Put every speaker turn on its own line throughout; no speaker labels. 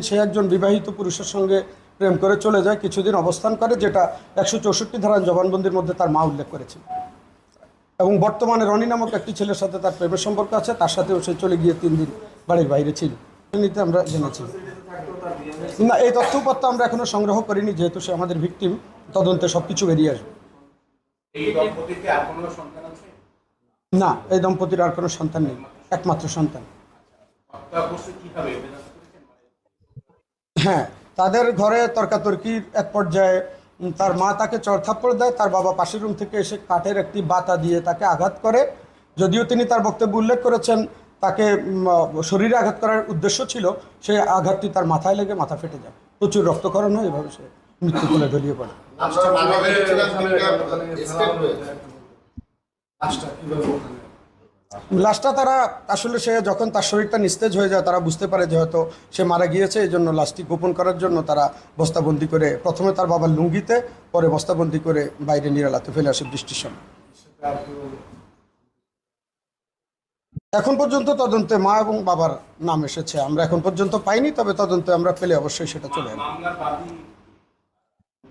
সে একজন বিবাহিত পুরুষের সঙ্গে প্রেম করে চলে যায়, কিছুদিন অবস্থান করে, যেটা 164 ধারার জবানবন্দির মধ্যে তার মা উল্লেখ করেছিল। এবং বর্তমানে রনি নামক একটি ছেলের সাথে তার প্রেমের সম্পর্ক আছে, তার সাথেও সে চলে গিয়ে 3 দিন বাড়ির বাইরে ছিল। নিতে আমরা জেনেছি না, এই তথ্যপত্র আমরা এখনো সংগ্রহ করিনি, যেহেতু সে আমাদের ভিকটিম। তদন্তে সবকিছু বেরিয়ে আসবে। না, এই দম্পতির আর কোনো সন্তান নেই, একমাত্র সন্তান। হ্যাঁ, তাদের ঘরে তর্কাতর্কির এক পর্যায়ে তার মা তাকে চড়থাপ্পড় দেয়, তার বাবা পাশের রুম থেকে এসে কাঠের একটি বাতা দিয়ে তাকে আঘাত করে। যদিও তিনি তার বক্তব্যে উল্লেখ করেছেন তাকে শরীরে আঘাত করার উদ্দেশ্য ছিল, সেই আঘাতটি তার মাথায় লেগে মাথা ফেটে যায়, প্রচুর রক্তক্ষরণ হয়, এভাবে সে মৃত্যু কোলে ঢলিয়ে পড়ে। লাশটা তারা আসলে সে যখন তার শরীরটা নিস্তেজ হয়ে যায়, তারা বুঝতে পারে যে হয়তো সে মারা গিয়েছে, এই জন্য লাশটি গোপন করার জন্য তারা বস্তাবন্দি করে, প্রথমে তার বাবার লুঙ্গিতে, পরে বস্তাবন্দি করে বাইরে নিরালাতে ফেলে আসে বৃষ্টির সময়। এখন পর্যন্ত তদন্তে মা এবং বাবার নাম এসেছে, আমরা এখন পর্যন্ত পাইনি, তবে তদন্তে আমরা পেলে অবশ্যই সেটা চলে আসবে।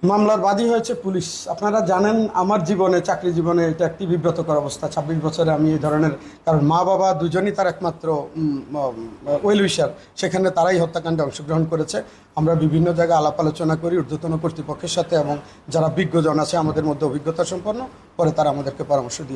মামলার বাদী হয়েছে পুলিশ। আপনারা জানেন আমার জীবনে, চাকরি জীবনে এটা একটি বিব্রতকর অবস্থা। 26 বছরে আমি এই ধরনের, কারণ মা বাবা দুজনই তার একমাত্র ওয়েল উইশার, সেখানে তারাই হত্যাকাণ্ডে অংশগ্রহণ করেছে। আমরা বিভিন্ন জায়গায় আলাপ আলোচনা করি ঊর্ধ্বতন কর্তৃপক্ষের সাথে, এবং যারা বিজ্ঞজন আছে আমাদের মধ্যে অভিজ্ঞতা সম্পন্ন, পরে তারা আমাদেরকে পরামর্শ দিয়ে